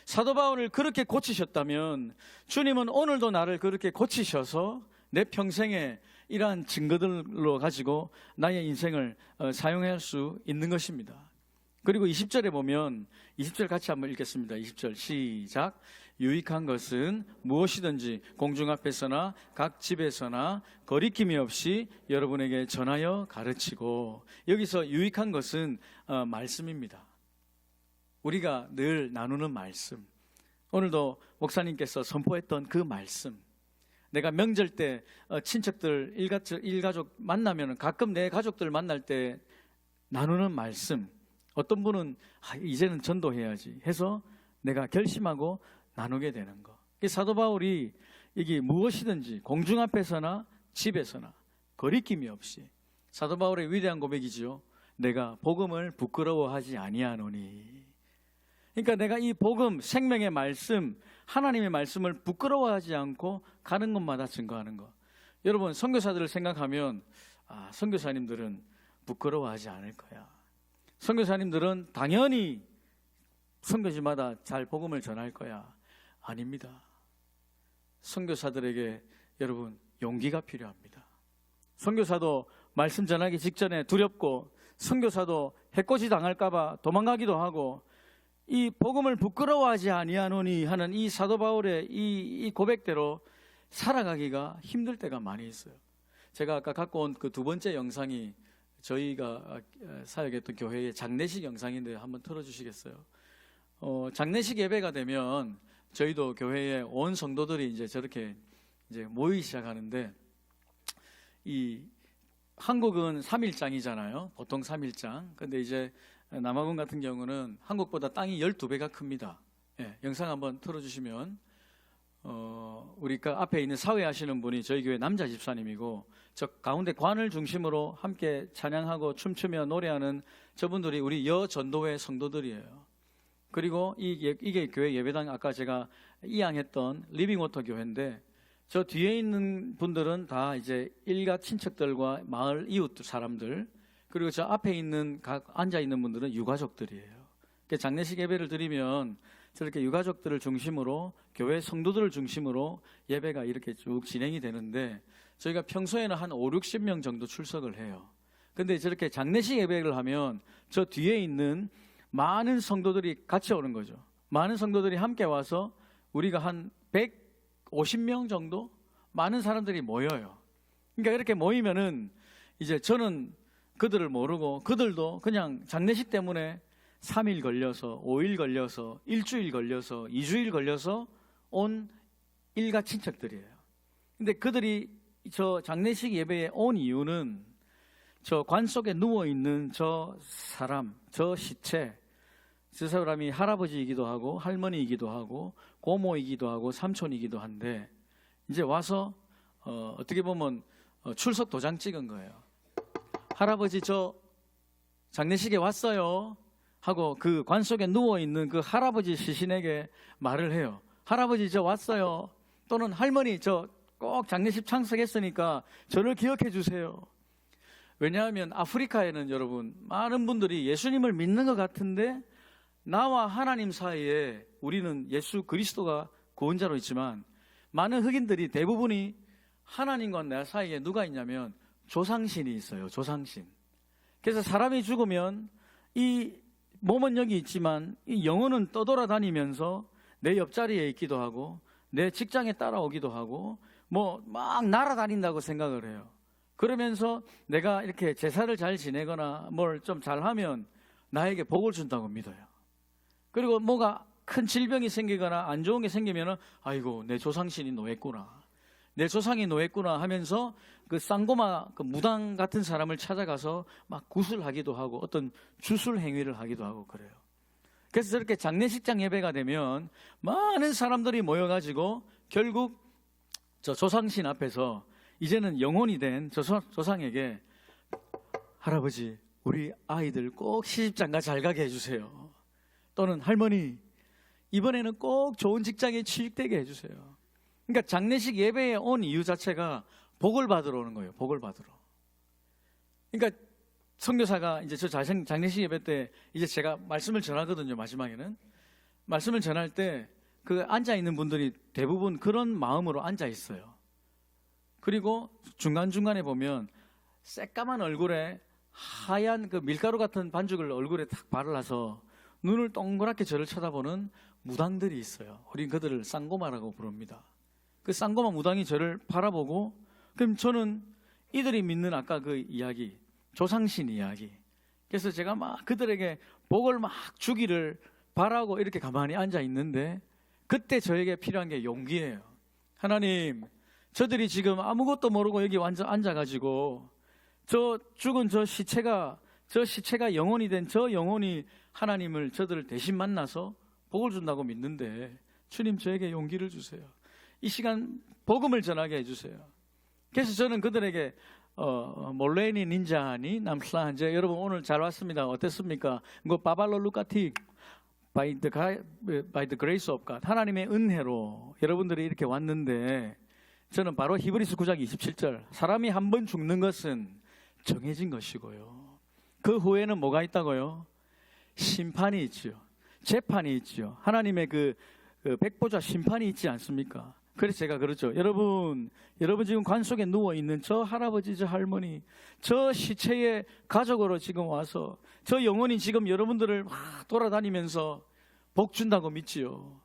[SPEAKER 2] 사도 바울을 그렇게 고치셨다면 주님은 오늘도 나를 그렇게 고치셔서 내 평생에 이러한 증거들로 가지고 나의 인생을 사용할 수 있는 것입니다. 그리고 20절에 보면 20절 같이 한번 읽겠습니다. 20절 시작. 유익한 것은 무엇이든지 공중 앞에서나 각 집에서나 거리낌이 없이 여러분에게 전하여 가르치고, 여기서 유익한 것은 말씀입니다. 우리가 늘 나누는 말씀, 오늘도 목사님께서 선포했던 그 말씀, 내가 명절 때 친척들 일가족 만나면 가끔 내 가족들 만날 때 나누는 말씀, 어떤 분은 이제는 전도해야지 해서 내가 결심하고 나누게 되는 것. 사도 바울이 이게 무엇이든지 공중 앞에서나 집에서나 거리낌이 없이, 사도 바울의 위대한 고백이죠. 내가 복음을 부끄러워하지 아니하노니. 그러니까 내가 이 복음, 생명의 말씀, 하나님의 말씀을 부끄러워하지 않고 가는 곳마다 증거하는 것. 여러분, 선교사들을 생각하면 선교사님들은 부끄러워하지 않을 거야. 선교사님들은 당연히 선교지마다 잘 복음을 전할 거야. 아닙니다. 선교사들에게 여러분 용기가 필요합니다. 선교사도 말씀 전하기 직전에 두렵고, 선교사도 해코지 당할까 봐 도망가기도 하고, 이 복음을 부끄러워하지 아니하노니 하는 이 사도 바울의 이 고백대로 살아가기가 힘들 때가 많이 있어요. 제가 아까 갖고 온 그 두 번째 영상이 저희가 사역했던 교회의 장례식 영상인데 한번 틀어주시겠어요? 장례식 예배가 되면 저희도 교회에 온 성도들이 이제 저렇게 이제 모이기 시작하는데, 이 한국은 3일장이잖아요. 보통 3일장. 근데 이제 남아공 같은 경우는 한국보다 땅이 12배가 큽니다. 예, 영상 한번 틀어주시면, 우리가 앞에 있는 사회하시는 분이 저희 교회 남자 집사님이고, 저 가운데 관을 중심으로 함께 찬양하고 춤추며 노래하는 저분들이 우리 여전도회 성도들이에요. 그리고 이게 교회 예배당, 아까 제가 이양했던 리빙워터 교회인데, 저 뒤에 있는 분들은 다 이제 일가 친척들과 마을 이웃 사람들, 그리고 저 앞에 있는 앉아 있는 분들은 유가족들이에요. 장례식 예배를 드리면 저렇게 유가족들을 중심으로, 교회 성도들을 중심으로 예배가 이렇게 쭉 진행이 되는데, 저희가 평소에는 한 50-60명 정도 출석을 해요. 근데 저렇게 장례식 예배를 하면 저 뒤에 있는 많은 성도들이 같이 오는 거죠. 많은 성도들이 함께 와서 우리가 한 150명 정도? 많은 사람들이 모여요. 그러니까 이렇게 모이면은 이제 저는 그들을 모르고, 그들도 그냥 장례식 때문에 3일 걸려서, 5일 걸려서, 일주일 걸려서, 2주일 걸려서 온 일가 친척들이에요. 근데 그들이 저 장례식 예배에 온 이유는 저 관 속에 누워있는 저 사람, 저 시체, 저 사람이 할아버지이기도 하고 할머니이기도 하고 고모이기도 하고 삼촌이기도 한데 이제 와서 어떻게 보면 출석 도장 찍은 거예요. 할아버지 저 장례식에 왔어요 하고 그 관 속에 누워있는 그 할아버지 시신에게 말을 해요. 할아버지 저 왔어요. 또는 할머니 저 꼭 장례식 참석했으니까 저를 기억해 주세요. 왜냐하면 아프리카에는 여러분 많은 분들이 예수님을 믿는 것 같은데 나와 하나님 사이에 우리는 예수 그리스도가 구원자로 있지만 많은 흑인들이 대부분이 하나님과 내 사이에 누가 있냐면 조상신이 있어요. 조상신. 그래서 사람이 죽으면 이 몸은 여기 있지만 이 영혼은 떠돌아다니면서 내 옆자리에 있기도 하고 내 직장에 따라오기도 하고 뭐 막 날아다닌다고 생각을 해요. 그러면서 내가 이렇게 제사를 잘 지내거나 뭘 좀 잘하면 나에게 복을 준다고 믿어요. 그리고 뭐가 큰 질병이 생기거나 안 좋은 게 생기면 아이고 내 조상신이 노했구나, 내 조상이 노했구나 하면서 그 쌍고마 그 무당 같은 사람을 찾아가서 막 구슬하기도 하고 어떤 주술 행위를 하기도 하고 그래요. 그래서 저렇게 장례식장 예배가 되면 많은 사람들이 모여가지고 결국 저 조상신 앞에서 이제는 영혼이 된 조상에게 할아버지 우리 아이들 꼭 시집장가 잘 가게 해주세요. 또는 할머니 이번에는 꼭 좋은 직장에 취직되게 해주세요. 그러니까 장례식 예배에 온 이유 자체가 복을 받으러 오는 거예요. 복을 받으러. 그러니까 선교사가 이제 저 장례식 예배 때 이제 제가 말씀을 전하거든요. 마지막에는 말씀을 전할 때 그 앉아 있는 분들이 대부분 그런 마음으로 앉아 있어요. 그리고 중간중간에 보면 새까만 얼굴에 하얀 그 밀가루 같은 반죽을 얼굴에 탁 바르라서 눈을 동그랗게 저를 쳐다보는 무당들이 있어요. 우린 그들을 쌍고마라고 부릅니다. 그 쌍고마 무당이 저를 바라보고 그럼 저는 이들이 믿는 아까 그 이야기, 조상신 이야기. 그래서 제가 막 그들에게 복을 막 주기를 바라고 이렇게 가만히 앉아 있는데 그때 저에게 필요한 게 용기예요. 하나님, 저들이 지금 아무것도 모르고 여기 앉아가지고 저 죽은 저 시체가 영혼이 된 저 영혼이 하나님을 저들을 대신 만나서 복을 준다고 믿는데 주님 저에게 용기를 주세요. 이 시간 복음을 전하게 해주세요. 그래서 저는 그들에게 몰레니 닌자니 남슬라한제 여러분 오늘 잘 왔습니다. 어땠습니까? 그 바발로 루카티 by the grace of God 하나님의 은혜로 여러분들이 이렇게 왔는데 저는 바로 히브리서 9장 27절 사람이 한 번 죽는 것은 정해진 것이고요. 그 후에는 뭐가 있다고요? 심판이 있지요. 재판이 있지요. 하나님의 그 백보자 심판이 있지 않습니까? 그래서 제가 그렇죠. 여러분 지금 관 속에 누워있는 저 할아버지, 저 할머니, 저 시체의 가족으로 지금 와서 저 영혼이 지금 여러분들을 막 돌아다니면서 복 준다고 믿지요.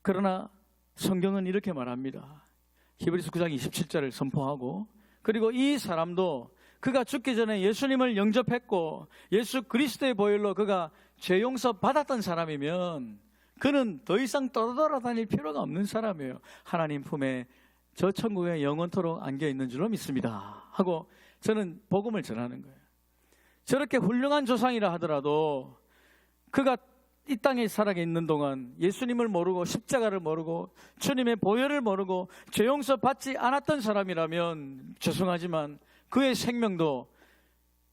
[SPEAKER 2] 그러나 성경은 이렇게 말합니다. 히브리서 9장 27절을 선포하고 그리고 이 사람도 그가 죽기 전에 예수님을 영접했고 예수 그리스도의 보혈로 그가 죄 용서 받았던 사람이면 그는 더 이상 떠돌아다닐 필요가 없는 사람이에요. 하나님 품에 저 천국에 영원토록 안겨있는 줄로 믿습니다 하고 저는 복음을 전하는 거예요. 저렇게 훌륭한 조상이라 하더라도 그가 이 땅에 살아있는 동안 예수님을 모르고 십자가를 모르고 주님의 보혈을 모르고 죄 용서 받지 않았던 사람이라면 죄송하지만 그의 생명도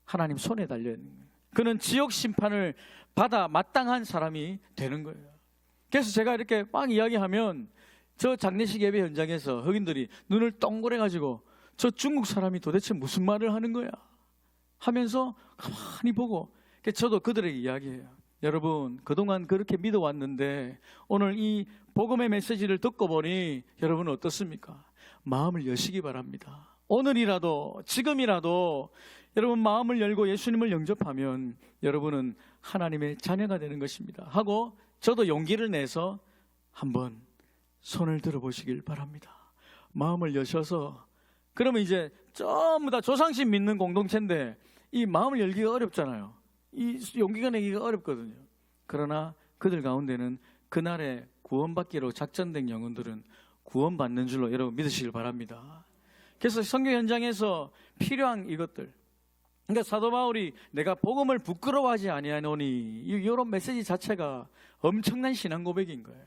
[SPEAKER 2] 하나님 손에 달려있는 거예요. 그는 지옥 심판을 받아 마땅한 사람이 되는 거예요. 그래서 제가 이렇게 막 이야기하면 저 장례식 예배 현장에서 흑인들이 눈을 동그래가지고 저 중국 사람이 도대체 무슨 말을 하는 거야 하면서 가만히 보고 저도 그들에게 이야기해요. 여러분 그동안 그렇게 믿어왔는데 오늘 이 복음의 메시지를 듣고 보니 여러분 어떻습니까? 마음을 여시기 바랍니다. 오늘이라도 지금이라도 여러분 마음을 열고 예수님을 영접하면 여러분은 하나님의 자녀가 되는 것입니다 하고 저도 용기를 내서 한번 손을 들어보시길 바랍니다. 마음을 여셔서 그러면 이제 전부 다 조상신 믿는 공동체인데 이 마음을 열기가 어렵잖아요. 이 용기가 내기가 어렵거든요. 그러나 그들 가운데는 그날에 구원받기로 작전된 영혼들은 구원받는 줄로 여러분 믿으시길 바랍니다. 그래서 선교 현장에서 필요한 이것들 그러니까 사도 바울이 내가 복음을 부끄러워하지 아니하노니 이런 메시지 자체가 엄청난 신앙 고백인 거예요.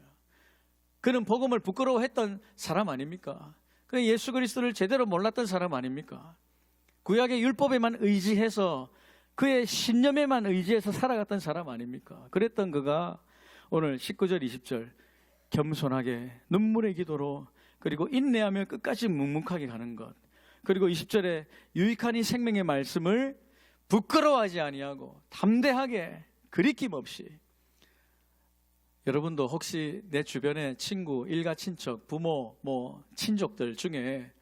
[SPEAKER 2] 그는 복음을 부끄러워했던 사람 아닙니까? 그 예수 그리스도를 제대로 몰랐던 사람 아닙니까? 구약의 율법에만 의지해서 그의 신념에만 의지해서 살아갔던 사람 아닙니까? 그랬던 그가 오늘 19절 20절 겸손하게 눈물의 기도로 그리고 인내하며 끝까지 묵묵하게 가는 것, 그리고 20절에 유익한 이 생명의 말씀을 부끄러워하지 아니하고 담대하게 그리낌 없이. 여러분도 혹시 내 주변에 친구, 일가 친척, 부모, 친족들 중에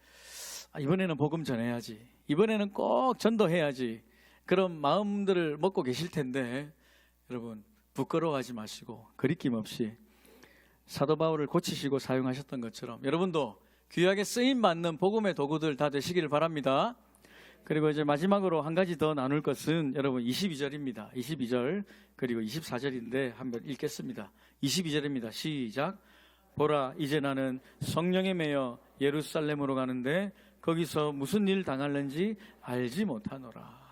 [SPEAKER 2] 이번에는 복음 전해야지, 이번에는 꼭 전도해야지, 그런 마음들을 먹고 계실 텐데, 여러분 부끄러워하지 마시고 그리낌 없이 사도 바울을 고치시고 사용하셨던 것처럼 여러분도 귀하게 쓰임받는 복음의 도구들 다 되시기를 바랍니다. 그리고 이제 마지막으로 한 가지 더 나눌 것은 여러분 22절입니다. 22절 그리고 24절인데 한번 읽겠습니다. 22절입니다. 시작. 보라, 이제 나는 성령에 매여 예루살렘으로 가는데 거기서 무슨 일 당할는지 알지 못하노라.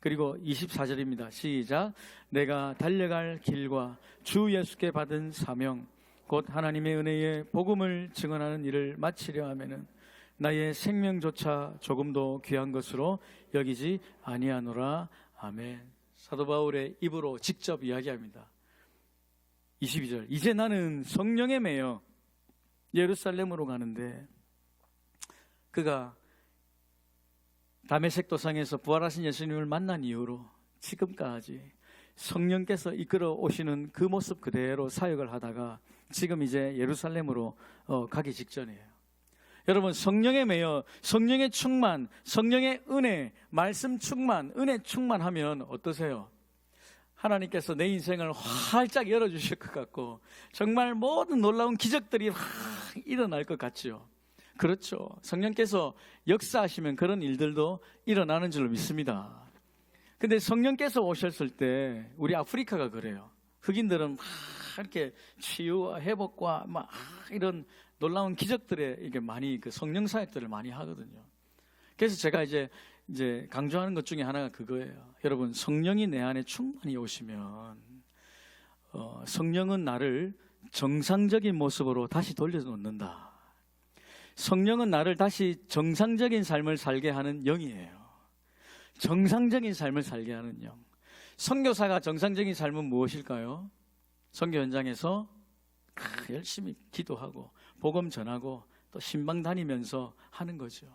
[SPEAKER 2] 그리고 24절입니다. 시작. 내가 달려갈 길과 주 예수께 받은 사명 곧 하나님의 은혜의 복음을 증언하는 일을 마치려 하면은 나의 생명조차 조금도 귀한 것으로 여기지 아니하노라. 아멘. 사도 바울의 입으로 직접 이야기합니다. 22절. 이제 나는 성령에 매여 예루살렘으로 가는데, 그가 다메섹 도상에서 부활하신 예수님을 만난 이후로 지금까지 성령께서 이끌어 오시는 그 모습 그대로 사역을 하다가 지금 이제 예루살렘으로 가기 직전이에요. 여러분, 성령에 매여 성령의 충만, 성령의 은혜, 말씀 충만, 은혜 충만하면 어떠세요? 하나님께서 내 인생을 활짝 열어주실 것 같고 정말 모든 놀라운 기적들이 일어날 것 같죠. 그렇죠. 성령께서 역사하시면 그런 일들도 일어나는 줄로 믿습니다. 근데 성령께서 오셨을 때 우리 아프리카가 그래요. 흑인들은 이렇게 치유와 회복과 이런 놀라운 기적들에 이게 많이 그 성령 사역들을 많이 하거든요. 그래서 제가 이제 강조하는 것 중에 하나가 그거예요. 여러분, 성령이 내 안에 충만히 오시면 성령은 나를 정상적인 모습으로 다시 돌려놓는다. 성령은 나를 다시 정상적인 삶을 살게 하는 영이에요. 정상적인 삶을 살게 하는 영. 선교사가 정상적인 삶은 무엇일까요? 선교 현장에서 열심히 기도하고 복음 전하고 또 신방 다니면서 하는 거죠.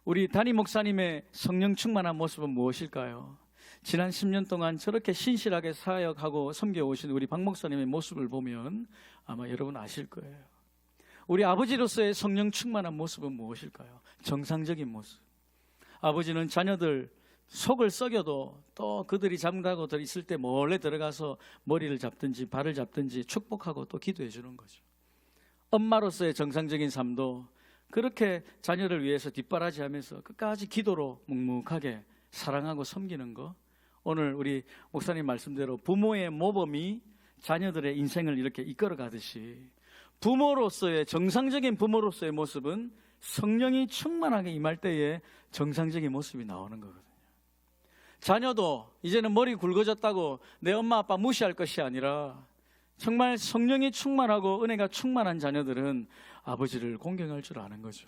[SPEAKER 2] 우리 담임 목사님의 성령 충만한 모습은 무엇일까요? 지난 10년 동안 저렇게 신실하게 사역하고 섬겨오신 우리 박 목사님의 모습을 보면 아마 여러분 아실 거예요. 우리 아버지로서의 성령 충만한 모습은 무엇일까요? 정상적인 모습. 아버지는 자녀들 속을 썩여도 또 그들이 잠가고 있을 때 몰래 들어가서 머리를 잡든지 발을 잡든지 축복하고 또 기도해 주는 거죠. 엄마로서의 정상적인 삶도 그렇게 자녀를 위해서 뒷바라지하면서 끝까지 기도로 묵묵하게 사랑하고 섬기는 거. 오늘 우리 목사님 말씀대로 부모의 모범이 자녀들의 인생을 이렇게 이끌어가듯이 부모로서의 정상적인 부모로서의 모습은 성령이 충만하게 임할 때에 정상적인 모습이 나오는 거거든요. 자녀도 이제는 머리 굵어졌다고 내 엄마 아빠 무시할 것이 아니라 정말 성령이 충만하고 은혜가 충만한 자녀들은 아버지를 공경할 줄 아는 거죠.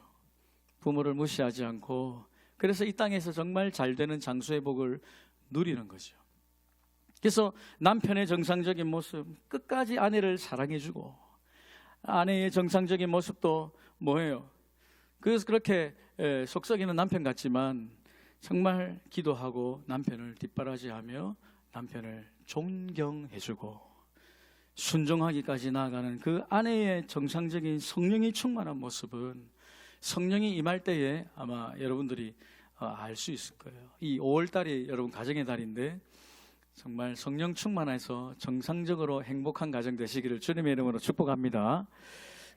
[SPEAKER 2] 부모를 무시하지 않고, 그래서 이 땅에서 정말 잘 되는 장수의 복을 누리는 거죠. 그래서 남편의 정상적인 모습, 끝까지 아내를 사랑해주고, 아내의 정상적인 모습도 뭐예요? 그래서 그렇게 속썩이는 남편 같지만 정말 기도하고 남편을 뒷바라지하며 남편을 존경해주고 순종하기까지 나아가는 그 아내의 정상적인 성령이 충만한 모습은 성령이 임할 때에 아마 여러분들이 알 수 있을 거예요. 이 5월달이 여러분 가정의 달인데 정말 성령 충만해서 정상적으로 행복한 가정 되시기를 주님의 이름으로 축복합니다.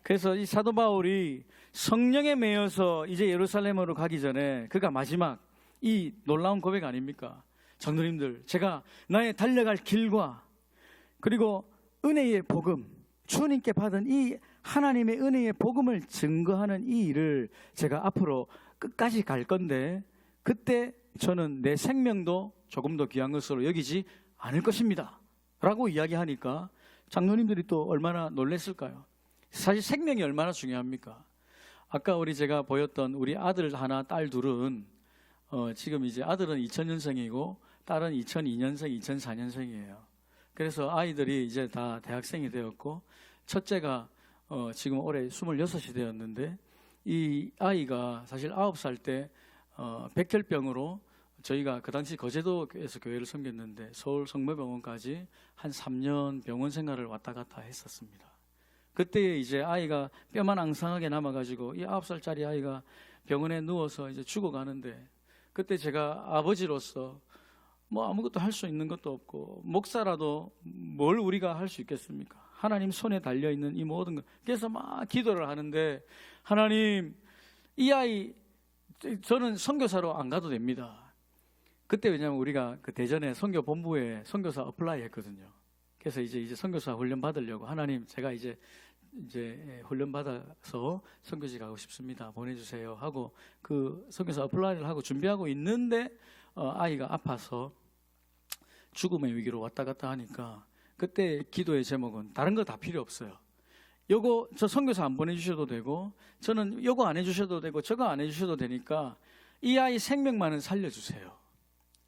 [SPEAKER 2] 그래서 이 사도 바울이 성령에 매여서 이제 예루살렘으로 가기 전에 그가 마지막 이 놀라운 고백 아닙니까? 장로님들, 제가 나의 달려갈 길과 그리고 은혜의 복음, 주님께 받은 이 하나님의 은혜의 복음을 증거하는 이 일을 제가 앞으로 끝까지 갈 건데 그때 저는 내 생명도 조금 더 귀한 것으로 여기지 않을 것입니다 라고 이야기하니까 장로님들이 또 얼마나 놀랐을까요? 사실 생명이 얼마나 중요합니까? 아까 제가 보였던 우리 아들 하나 딸 둘은 지금 이제 아들은 2000년생이고 딸은 2002년생 2004년생이에요. 그래서 아이들이 이제 다 대학생이 되었고 첫째가 지금 올해 26이 되었는데 이 아이가 사실 9살 때 백혈병으로 저희가 그 당시 거제도에서 교회를 섬겼는데 서울 성모병원까지 한 3년 병원 생활을 왔다 갔다 했었습니다. 그때 이제 아이가 뼈만 앙상하게 남아가지고 이 9살짜리 아이가 병원에 누워서 이제 죽어가는데 그때 제가 아버지로서 뭐 아무것도 할 수 있는 것도 없고 목사라도 뭘 우리가 할 수 있겠습니까? 하나님 손에 달려있는 이 모든 것. 그래서 막 기도를 하는데 하나님 이 아이 저는 선교사로 안 가도 됩니다. 그때 왜냐하면 우리가 그 대전에 선교본부에 선교사 어플라이 했거든요. 그래서 이제 선교사 훈련 받으려고 하나님 제가 이제 훈련 받아서 선교지 가고 싶습니다. 보내주세요 하고 그 선교사 어플라이를 하고 준비하고 있는데 아이가 아파서 죽음의 위기로 왔다 갔다 하니까 그때 기도의 제목은 다른 거 다 필요 없어요. 요거 저 선교사 안 보내주셔도 되고 저는 요거 안 해주셔도 되고 저거 안 해주셔도 되니까 이 아이 생명만은 살려주세요.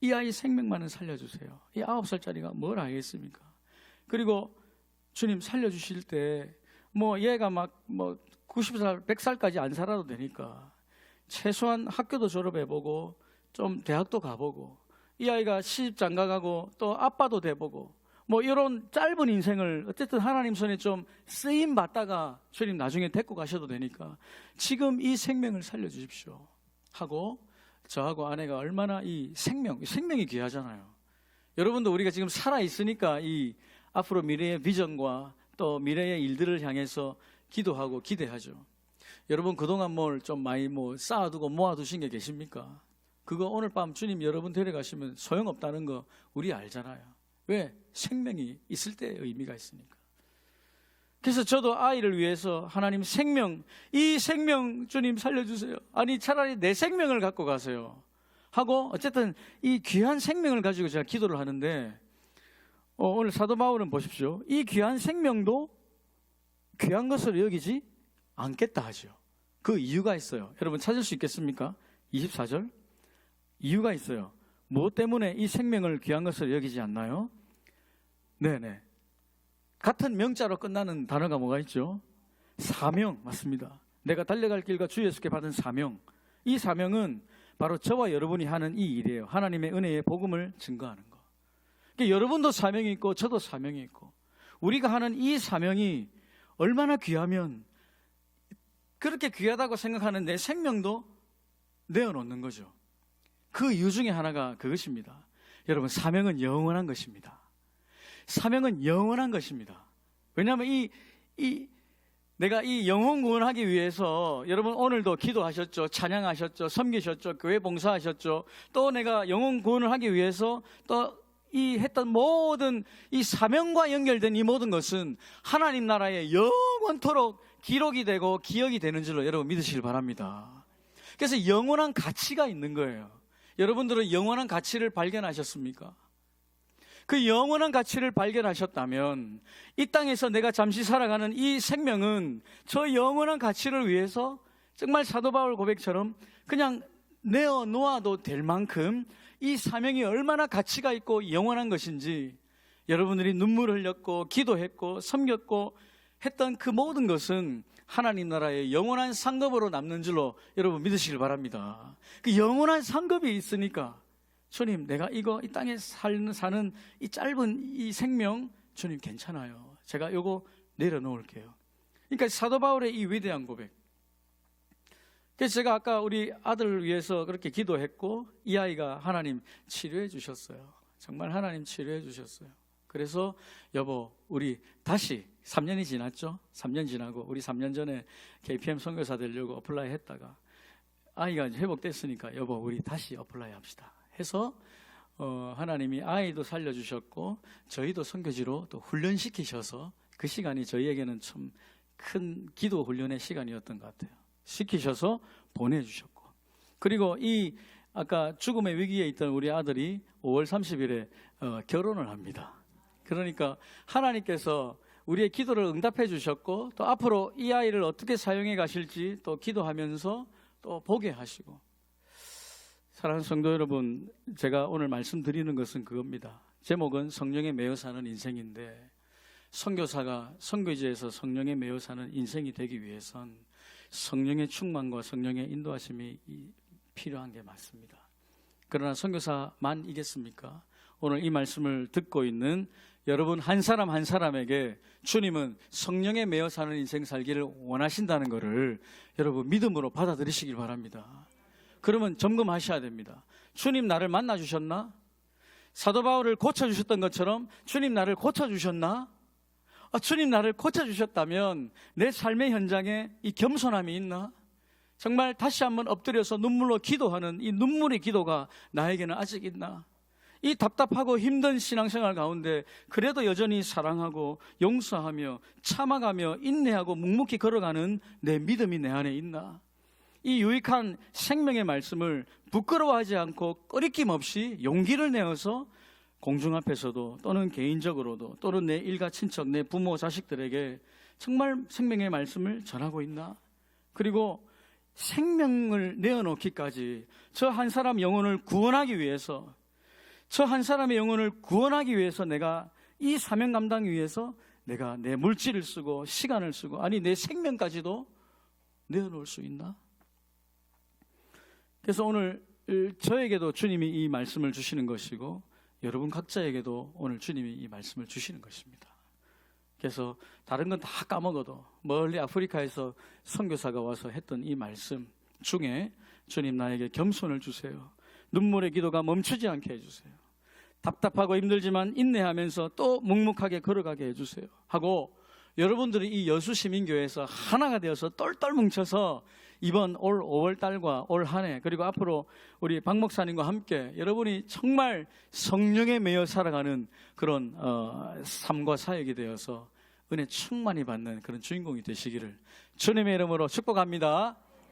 [SPEAKER 2] 이 아이 생명만은 살려주세요. 이 9살짜리가 뭘 알겠습니까? 그리고 주님 살려주실 때 뭐 얘가 막 뭐 90살 100살까지 안 살아도 되니까 최소한 학교도 졸업해보고 좀 대학도 가보고 이 아이가 시집 장가가고 또 아빠도 돼보고 뭐 이런 짧은 인생을 어쨌든 하나님 손에 좀 쓰임 받다가 주님 나중에 데리고 가셔도 되니까 지금 이 생명을 살려주십시오 하고 저하고 아내가 얼마나 이 생명이 귀하잖아요. 여러분도 우리가 지금 살아있으니까 이 앞으로 미래의 비전과 또 미래의 일들을 향해서 기도하고 기대하죠. 여러분 그동안 뭘 좀 많이 쌓아두고 모아두신 게 계십니까? 그거 오늘 밤 주님 여러분 데려가시면 소용없다는 거 우리 알잖아요. 왜? 생명이 있을 때 의미가 있으니까. 그래서 저도 아이를 위해서 하나님 이 생명 주님 살려주세요. 아니 차라리 내 생명을 갖고 가세요 하고 어쨌든 이 귀한 생명을 가지고 제가 기도를 하는데 오늘 사도 바울은 보십시오. 이 귀한 생명도 귀한 것으로 여기지 않겠다 하죠. 그 이유가 있어요. 여러분 찾을 수 있겠습니까? 24절 이유가 있어요. 무엇 때문에 이 생명을 귀한 것으로 여기지 않나요? 네네. 같은 명자로 끝나는 단어가 뭐가 있죠? 사명 맞습니다. 내가 달려갈 길과 주 예수께 받은 사명. 이 사명은 바로 저와 여러분이 하는 이 일이에요. 하나님의 은혜의 복음을 증거하는 거. 그러니까 여러분도 사명이 있고 저도 사명이 있고 우리가 하는 이 사명이 얼마나 귀하면 그렇게 귀하다고 생각하는 내 생명도 내어놓는 거죠. 그 이유 중에 하나가 그것입니다. 여러분 사명은 영원한 것입니다. 사명은 영원한 것입니다. 왜냐하면 내가 이 영혼 구원하기 위해서 여러분 오늘도 기도하셨죠. 찬양하셨죠. 섬기셨죠. 교회 봉사하셨죠. 또 내가 영혼 구원을 하기 위해서 또 이 했던 모든 이 사명과 연결된 이 모든 것은 하나님 나라에 영원토록 기록이 되고 기억이 되는 줄로 여러분 믿으시길 바랍니다. 그래서 영원한 가치가 있는 거예요. 여러분들은 영원한 가치를 발견하셨습니까? 그 영원한 가치를 발견하셨다면 이 땅에서 내가 잠시 살아가는 이 생명은 저 영원한 가치를 위해서 정말 사도 바울 고백처럼 그냥 내어놓아도 될 만큼 이 사명이 얼마나 가치가 있고 영원한 것인지 여러분들이 눈물을 흘렸고 기도했고 섬겼고 했던 그 모든 것은 하나님 나라의 영원한 상급으로 남는 줄로 여러분 믿으시길 바랍니다. 그 영원한 상급이 있으니까 주님 내가 이 땅에 사는 이 짧은 이 생명 주님 괜찮아요. 제가 이거 내려놓을게요. 그러니까 사도 바울의 이 위대한 고백. 그래서 제가 아까 우리 아들을 위해서 그렇게 기도했고 이 아이가 하나님 치료해 주셨어요. 정말 하나님 치료해 주셨어요. 그래서 여보 우리 다시 3년이 지났죠. 3년 지나고 우리 3년 전에 KPM 선교사 되려고 어플라이 했다가 아이가 회복됐으니까 여보 우리 다시 어플라이 합시다 해서 하나님이 아이도 살려주셨고 저희도 선교지로 또 훈련시키셔서 그 시간이 저희에게는 참 큰 기도 훈련의 시간이었던 것 같아요. 시키셔서 보내주셨고 그리고 이 아까 죽음의 위기에 있던 우리 아들이 5월 30일에 결혼을 합니다. 그러니까 하나님께서 우리의 기도를 응답해 주셨고 또 앞으로 이 아이를 어떻게 사용해 가실지 또 기도하면서 또 보게 하시고. 사랑하는 성도 여러분, 제가 오늘 말씀드리는 것은 그겁니다. 제목은 성령에 매여 사는 인생인데, 선교사가 선교지에서 성령에 매여 사는 인생이 되기 위해선 성령의 충만과 성령의 인도하심이 필요한 게 맞습니다. 그러나 선교사만이겠습니까? 오늘 이 말씀을 듣고 있는 여러분 한 사람 한 사람에게 주님은 성령에 매여 사는 인생 살기를 원하신다는 것을 여러분 믿음으로 받아들이시길 바랍니다. 그러면 점검하셔야 됩니다. 주님 나를 만나주셨나? 사도 바울을 고쳐주셨던 것처럼 주님 나를 고쳐주셨나? 주님 나를 고쳐주셨다면 내 삶의 현장에 이 겸손함이 있나? 정말 다시 한번 엎드려서 눈물로 기도하는 이 눈물의 기도가 나에게는 아직 있나? 이 답답하고 힘든 신앙생활 가운데 그래도 여전히 사랑하고 용서하며 참아가며 인내하고 묵묵히 걸어가는 내 믿음이 내 안에 있나? 이 유익한 생명의 말씀을 부끄러워하지 않고 꺼리낌 없이 용기를 내어서 공중 앞에서도 또는 개인적으로도 또는 내 일가 친척, 내 부모, 자식들에게 정말 생명의 말씀을 전하고 있나? 그리고 생명을 내어놓기까지 저 한 사람 영혼을 구원하기 위해서, 저 한 사람의 영혼을 구원하기 위해서 내가 이 사명 감당하기 위해서 내가 내 물질을 쓰고 시간을 쓰고 아니 내 생명까지도 내어놓을 수 있나? 그래서 오늘 저에게도 주님이 이 말씀을 주시는 것이고 여러분 각자에게도 오늘 주님이 이 말씀을 주시는 것입니다. 그래서 다른 건 다 까먹어도 멀리 아프리카에서 선교사가 와서 했던 이 말씀 중에 주님 나에게 겸손을 주세요. 눈물의 기도가 멈추지 않게 해주세요. 답답하고 힘들지만 인내하면서 또 묵묵하게 걸어가게 해주세요 하고 여러분들이 이 여수시민교회에서 하나가 되어서 똘똘 뭉쳐서 이번 올 5월달과 올 한 해 그리고 앞으로 우리 박 목사님과 함께 여러분이 정말 성령에 매여 살아가는 그런 삶과 사역이 되어서 은혜 충만히 받는 그런 주인공이 되시기를 주님의 이름으로 축복합니다.